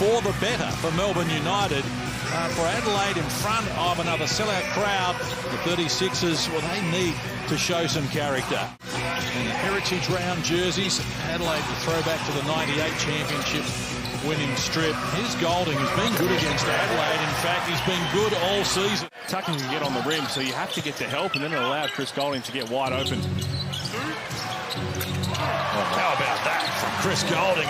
for the better for Melbourne United. For Adelaide in front of another sellout crowd, the 36ers, well, they need to show some character. And the Heritage Round jerseys, Adelaide to throw back to the 98 championship winning strip. His Golding has been good against Adelaide. In fact, he's been good all season. Tucking can get on the rim, so you have to get the help, and then it allowed Chris Golding to get wide open. How about that from Chris Golding?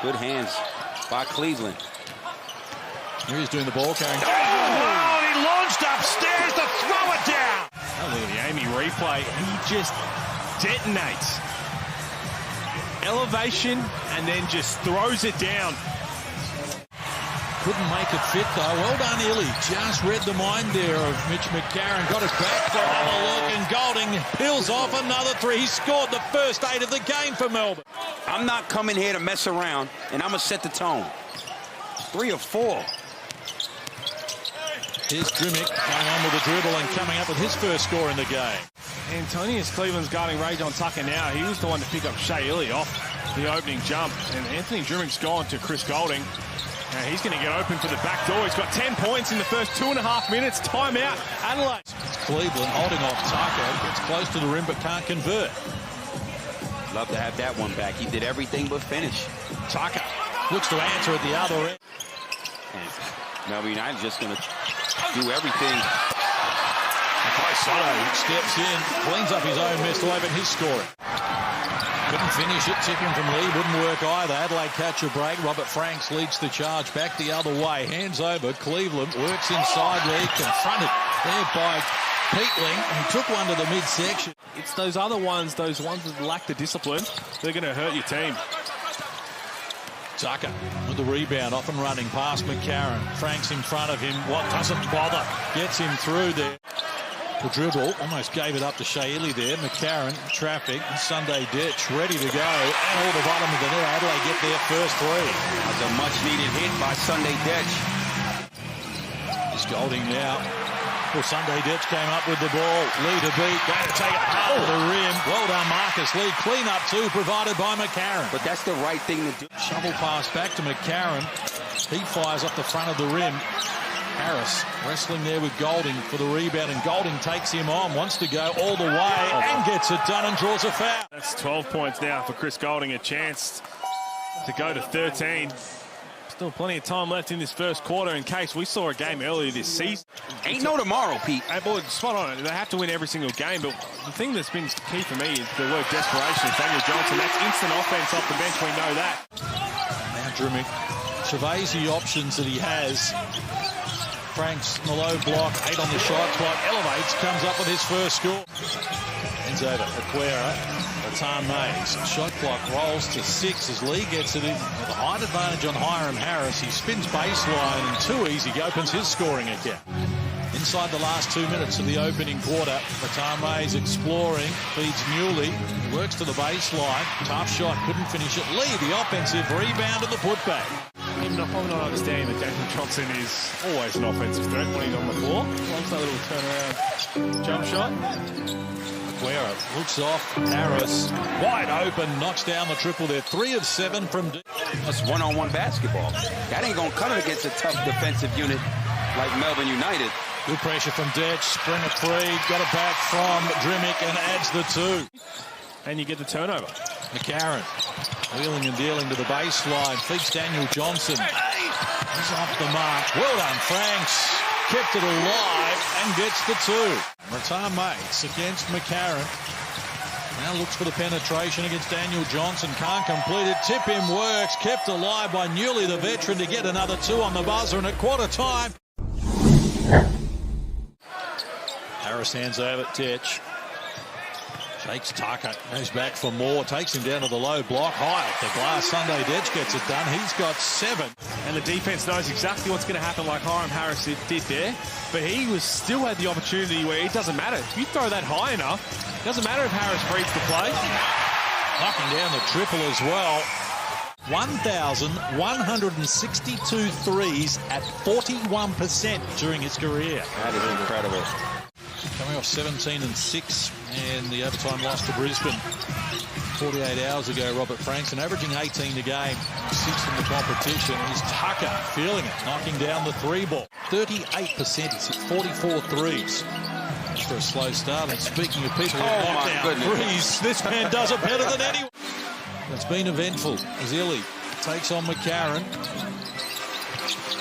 Good hands by Cleveland. Here he's doing the ball carrying. Oh, he launched upstairs to throw it down. Oh, look at the Amy replay. He just detonates. Elevation and then just throws it down. Couldn't make it fit though. Well done, Illy. Just read the mind there of Mitch McCarron. Got it back for another look, and Golding peels off another three. He scored the first 8 of the game for Melbourne. I'm not coming here to mess around, and I'm going to set the tone. 3 or 4. Here's Drimmick going on with the dribble and coming up with his first score in the game. Antonius Cleveland's guarding Rajon Tucker now. He was the one to pick up Shea Illy off the opening jump. And Anthony Drimmick's gone to Chris Golding. Now he's going to get open for the back door. He's got 10 points in the first 2.5 minutes. Timeout, Adelaide. It's Cleveland holding off Tucker. Gets close to the rim but can't convert. Love to have that one back. He did everything but finish. Tucker looks to answer at the other end. And Melbourne United just going to do everything. Sotto steps in, cleans up his own missed away, but he's scoring. Couldn't finish it. Tipping from Lee wouldn't work either. Adelaide catch a break. Robert Franks leads the charge back the other way. Hands over. Cleveland works inside Lee. Confronted there by Peatling. He took one to the midsection. It's those other ones, those ones that lack the discipline, they're going to hurt your team. Tucker with the rebound, off and running past McCarron. Franks in front of him. What doesn't bother. Gets him through there. The dribble almost gave it up to Shea Illy there. McCarron, traffic, Sunday Ditch ready to go. And all the bottom of the net. Adelaide get their first 3. That's a much-needed hit by Sunday Ditch. It's Golding now. Well, Sunday Ditch came up with the ball. Lee to beat. Going to take it hard to the rim. Well done, Marcus Lee. Clean up too, provided by McCarron. But that's the right thing to do. Shovel pass back to McCarron. He fires up the front of the rim. Harris wrestling there with Golding for the rebound, and Golding takes him on, wants to go all the way and gets it done and draws a foul. That's 12 points now for Chris Golding, a chance to go to 13. Still plenty of time left in this first quarter in case we saw a game earlier this season. Ain't no tomorrow, Pete. Hey, boy, spot on. They have to win every single game, but the thing that's been key for me is the word desperation. Daniel Johnson, that's instant offense off the bench, we know that. Now Drimmick surveys the options that he has. Franks in the low block, 8 on the shot clock, elevates, comes up with his first score. Ends over Aquera, Ratan Mays. Shot clock rolls to 6 as Lee gets it in with a height advantage on Hiram Harris. He spins baseline and too easy, opens his scoring account. Inside the last 2 minutes of the opening quarter, Ratan Mays exploring, feeds Newley, works to the baseline, tough shot, couldn't finish it. Lee, the offensive rebound and the putback. I'm not understanding that Daniel Johnson is always an offensive threat when he's on the floor. Loves that little turnaround jump shot. Aquera looks off. Harris wide open, knocks down the triple there. 3 of 7 from deep. That's one-on-one basketball. That ain't going to cut it against a tough defensive unit like Melbourne United. Good pressure from Ditch. Spring a 3. Got it back from Drimmick and adds the 2. And you get the turnover. McCarron wheeling and dealing to the baseline. Feeds Daniel Johnson. He's off the mark. Well done, Franks. Kept it alive and gets the 2. Ratan Mays against McCarron. Now looks for the penetration against Daniel Johnson. Can't complete it. Tip in works. Kept alive by Newley, the veteran, to get another 2 on the buzzer. And at quarter time, Harris hands over Ditch. Shakes Tucker, goes back for more, takes him down to the low block, high off the glass. Sunday Ditch gets it done. He's got 7. And the defense knows exactly what's going to happen, like Hiram Harris did there. But he still had the opportunity where it doesn't matter. If you throw that high enough, it doesn't matter if Harris reads the play. Knocking down the triple as well. 1,162 threes at 41% during his career. That is incredible. Coming off 17 and 6 in the overtime loss to Brisbane. 48 hours ago, Robert Frankson averaging 18 a game, 6th in the competition. Here's Tucker feeling it, knocking down the three ball. 38%, he's hit 44 threes. For a slow start, and speaking of people who knock down threes, this man does it better than anyone. It's been eventful as Illy takes on McCarron.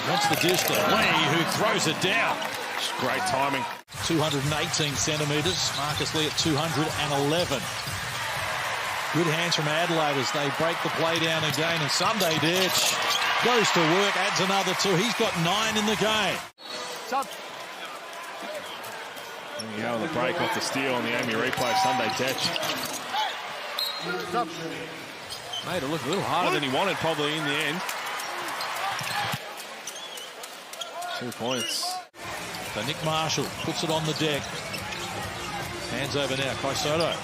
Wants the dish to Lee, who throws it down. Great timing. 218 centimetres, Marcus Lee at 211. Good hands from Adelaide as they break the play down again, and Sunday Ditch goes to work, adds another 2. He's got 9 in the game. There you go on the break off the steal on the Amy replay. Sunday Ditch. Made it look a little harder than he wanted probably in the end. 2 points. So Nick Marshall puts it on the deck. Hands over now. SOTTO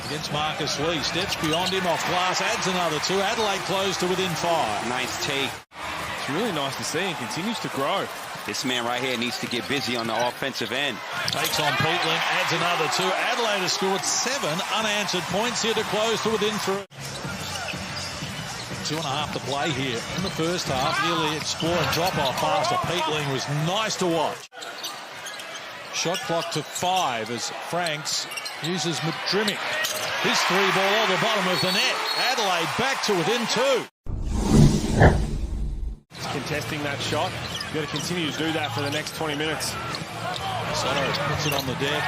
against Marcus Lee. Steps beyond him off glass. Adds another 2. Adelaide close to within 5. Nice take. It's really nice to see and continues to grow. This man right here needs to get busy on the offensive end. Takes on Peatling. Adds another 2. Adelaide has scored 7 unanswered points here to close to within 3. 2.5 to play here in the first half. Nearly exploring drop-off pass to Peatling was nice to watch. Shot clock to 5 as Franks uses McDrimmick. His 3 ball on the bottom of the net. Adelaide back to within 2. Contesting that shot. You've got to continue to do that for the next 20 minutes. SOTTO puts it on the deck.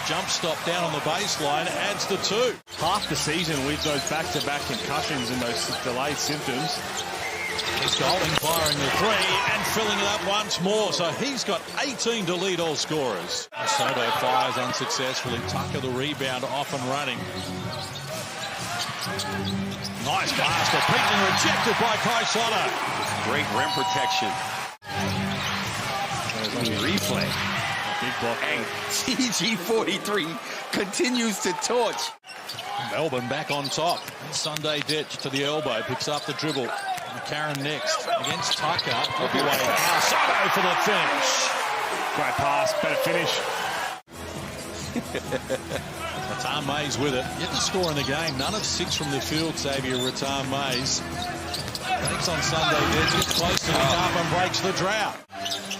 Jump stop down on the baseline, adds the 2. Half the season with those back-to-back concussions and those delayed symptoms. He's Golding firing the 3 and filling it up once more. So he's got 18 to lead all scorers. SOTTO fires unsuccessfully. Tucker the rebound off and running. Nice pass to Peatling, rejected by SOTTO. Great rim protection. Replay. Big block. And TG43 continues to torch. Melbourne back on top. Sunday Ditch to the elbow, picks up the dribble. McCarron next against Tucker. Look away now. SOTTO for the finish. Great pass, better finish. Rattan Mays with it. Yet to score in the game. None of 6 from the field, Xavier Rattan Mays. Takes on Sunday Ditch, gets close to the cup and breaks the drought.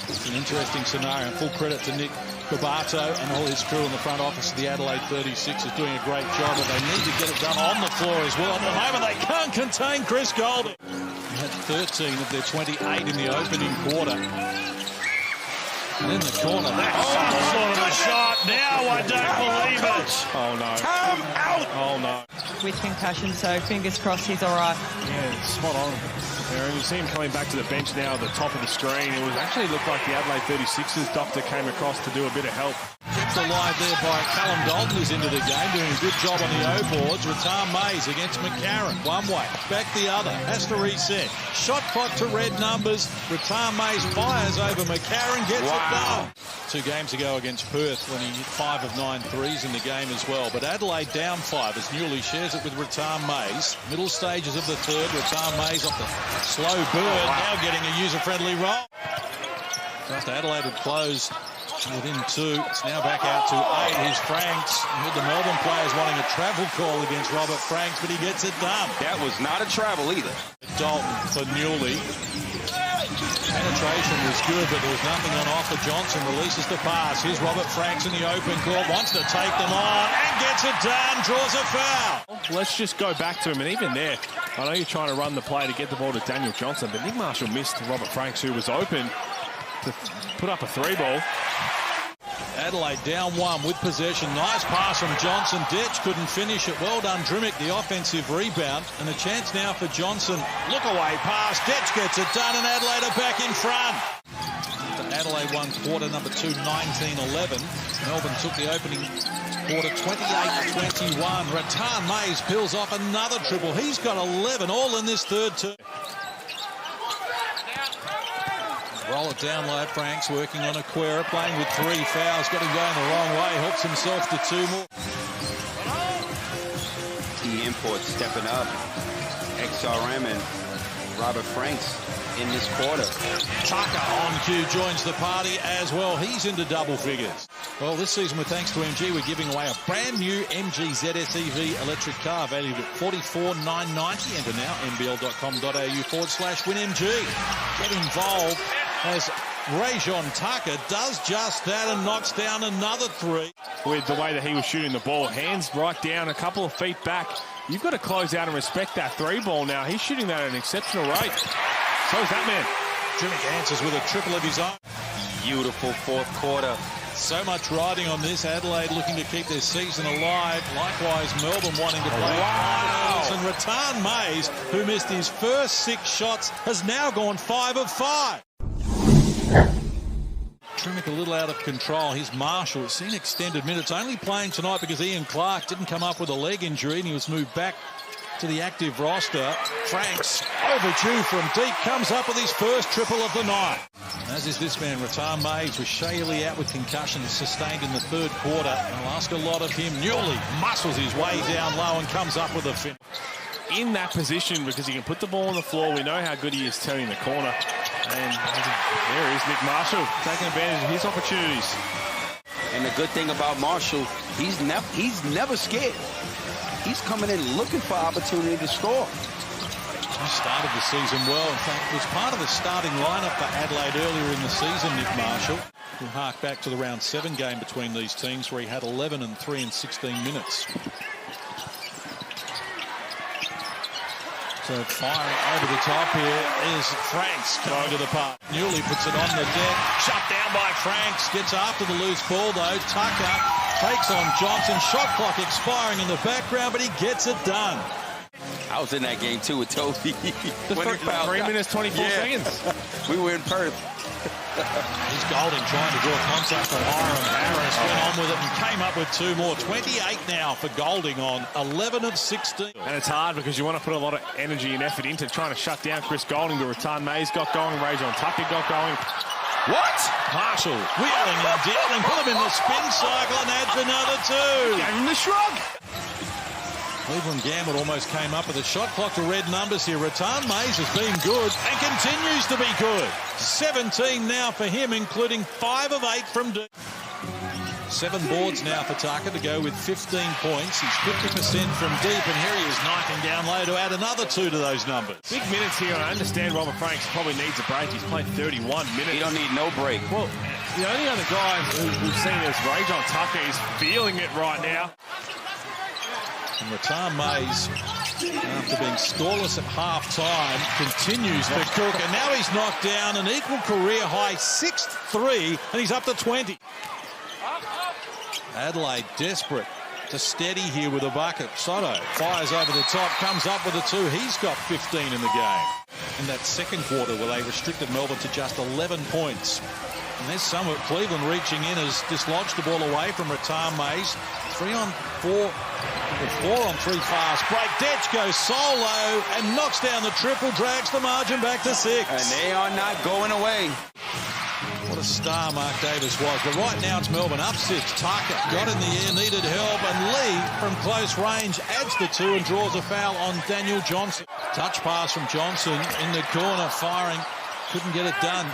It's an interesting scenario. Full credit to Nick Cabato and all his crew in the front office of the Adelaide 36ers doing a great job, but they need to get it done on the floor as well. At the moment, they can't contain Chris Golding. He had 13 of their 28 in the opening quarter. And in the corner, that's some sort of a shot. Now I don't believe it. Oh, no. Time out! Oh, no. With concussion, so fingers crossed he's all right. Yeah, spot on. Aaron, you see him coming back to the bench now at the top of the screen. It was actually looked like the Adelaide 36ers doctor came across to do a bit of help. It's alive there by Callum Dalton is into the game, doing a good job on the O-boards. Rattan Mays against McCarron. One way, back the other. Has to reset. Shot clock to red numbers. Rattan Mays fires over McCarron, gets it done. 2 games ago against Perth when he hit 5 of 9 threes in the game as well. But Adelaide down 5 as Newley shares it with Rattan Mays. Middle stages of the third. Rattan Mays off the slow bird. Now getting a user-friendly roll. Just Adelaide had closed within 2. It's now back out to 8. Here's Franks. With the Melbourne players wanting a travel call against Robert Franks, but he gets it done. That was not a travel either. Dalton for Newley. Penetration was good, but there was nothing on offer. Johnson releases the pass. Here's Robert Franks in the open court. Wants to take them on and gets it done. Draws a foul. Let's just go back to him. And even there, I know you're trying to run the play to get the ball to Daniel Johnson, but Nick Marshall missed Robert Franks, who was open to put up a 3-ball. Adelaide down 1 with possession. Nice pass from Johnson. Ditch couldn't finish it. Well done, Drimmick, the offensive rebound. And a chance now for Johnson. Look away pass. Ditch gets it done, and Adelaide are back in front. Adelaide won quarter number 2, 19-11. Melbourne took the opening quarter 28-21. Rattan Mays peels off another triple. He's got 11 all in this third term. Roll it down low. Franks working on Aquera, playing with 3 fouls. Got him going the wrong way. Helps himself to 2 more. T Imports stepping up. XRM and Robert Franks in this quarter. Tucker on cue joins the party as well. He's into double figures. Well, this season, with thanks to MG, we're giving away a brand new MG ZS EV electric car valued at $44,990. Enter now, nbl.com.au/winmg. Get involved as Rajon Tucker does just that and knocks down another three. With the way that he was shooting the ball, hands right down, a couple of feet back. You've got to close out and respect that three ball now. He's shooting that at an exceptional rate. So is that man. Jimmy answers with a triple of his own. Beautiful fourth quarter. So much riding on this. Adelaide looking to keep their season alive. Likewise, Melbourne wanting to play finals. And Rattan Mays, who missed his first 6 shots, has now gone 5 of 5. Trimmick a little out of control. Here's Marshall. Seen extended minutes. Only playing tonight because Ian Clark didn't come up with a leg injury and he was moved back to the active roster. Franks, overdue from deep, comes up with his first triple of the night. As is this man, Rattan Mays, with Shaylee out with concussion sustained in the third quarter. I'll ask a lot of him. Newley muscles his way down low and comes up with a fin. In that position, because he can put the ball on the floor. We know how good he is turning the corner. And there is Nick Marshall taking advantage of his opportunities. And the good thing about Marshall, he's never scared. He's coming in looking for opportunity to score. He started the season well. In fact, was part of the starting lineup for Adelaide earlier in the season, Nick Marshall. We'll hark back to the round 7 game between these teams where he had 11 and 3 in 16 minutes. So firing over the top here is Franks coming to the park. Newley puts it on the deck. Shut down by Franks. Gets after the loose ball though. Tucker takes on Johnson. Shot clock expiring in the background, but he gets it done. I was in that game too with Toby. 3 minutes, 24 seconds. We were in Perth. Here's Golding trying to draw contact on Hiram. Harris went on with it and came up with 2 more. 28 now for Golding on 11 of 16. And it's hard because you want to put a lot of energy and effort into trying to shut down Chris Golding. But Rattan Mays got going. Rajon Tucker got going. What? Marshall wheeling and dealing. Put him in the spin cycle and adds another 2. Gave him the shrug. Cleveland Gambit almost came up with a shot clock to red numbers here. Rattan Mays has been good and continues to be good. 17 now for him, including 5 of 8 from deep. 7 boards now for Tucker to go with 15 points. He's 50% from deep, and here he is knocking down low to add another 2 to those numbers. Big minutes here, and I understand Robert Franks probably needs a break. He's played 31 minutes. He don't need no break. Well, the only other guy we've seen is Rajon Tucker. He's feeling it right now. And Rattan Mays, after being scoreless at half-time, continues for Cook. And now he's knocked down an equal career-high 6th 3, and he's up to 20. Adelaide desperate to steady here with a bucket. Sotto fires over the top, comes up with a 2. He's got 15 in the game. In that second quarter where they restricted Melbourne to just 11 points. And there's some of Cleveland reaching in as dislodged the ball away from Rattan Mays. 3 on 4, with 4 on 3 fast break. Detch goes solo and knocks down the triple, drags the margin back to 6. And they are not going away. What a star Mark Davis was. But right now it's Melbourne up 6. Tucker got in the air, needed help, and Lee from close range adds the 2 and draws a foul on Daniel Johnson. Touch pass from Johnson in the corner, firing. Couldn't get it done.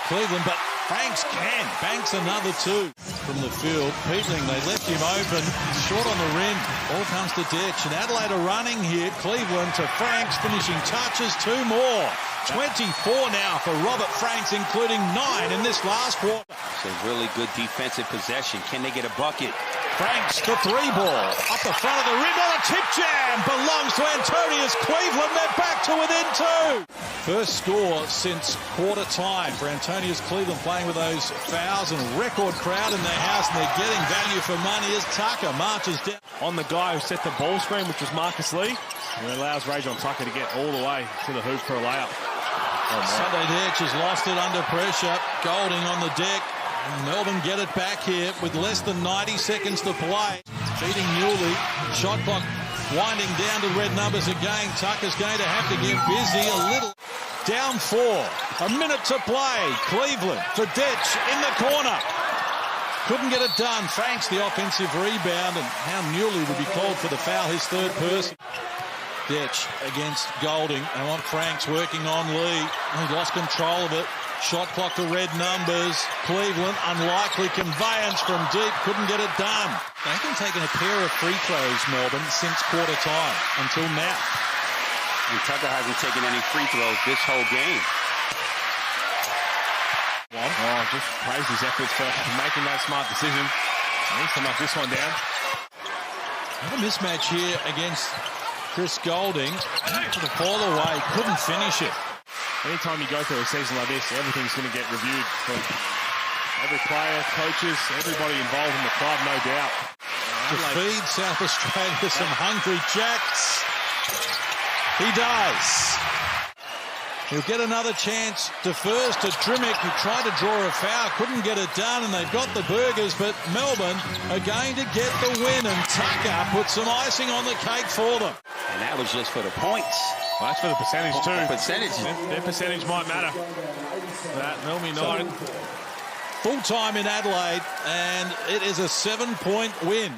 Cleveland, but Franks can. Banks another 2 from the field. Peetling, they left him open. Short on the rim. Ball comes to Detch. And Adelaide are running here. Cleveland to Franks, finishing touches. 2 more. 24 now for Robert Franks, including 9 in this last quarter. It's a really good defensive possession. Can they get a bucket? Franks, the 3 ball. Up the front of the rim. On a tip jam. Belongs to Antonius Cleveland. They're back to within 2. First score since quarter time for Antonius Cleveland, playing with those fouls and record crowd in their house, and they're getting value for money as Tucker marches down. On the guy who set the ball screen, which was Marcus Lee, and allows Rajon Tucker to get all the way to the hoop for a layup. Sunday Detch has lost it under pressure. Golding on the deck. Melbourne get it back here with less than 90 seconds to play. Feeding Newley. Shot clock winding down to red numbers again. Tucker's going to have to get busy a little. Down 4. A minute to play. Cleveland for Detch in the corner. Couldn't get it done. Franks the offensive rebound, and how Newley would be called for the foul, his 3rd person. Detch against Golding. They want Franks working on Lee. He lost control of it. Shot clock to red numbers. Cleveland, unlikely conveyance from deep. Couldn't get it done. They haven't taken a pair of free throws, Melbourne, since quarter time until now. And Tucker hasn't taken any free throws this whole game. Oh, just praise his efforts for making that smart decision. He needs to knock this one down. Another mismatch here against Chris Golding. To the fall away, couldn't finish it. Anytime you go through a season like this, everything's going to get reviewed for every player, coaches, everybody involved in the club, no doubt. To feed South Australia some hungry Jacks. He does. He'll get another chance to first to Drimmick, who tried to draw a foul, couldn't get it done, and they've got the burgers, but Melbourne are going to get the win, and Tucker put some icing on the cake for them. And that was just for the points. Well, that's for the percentage too. Percentage. Their percentage might matter. That Melbourne United. Full time in Adelaide, and it is a 7-point win.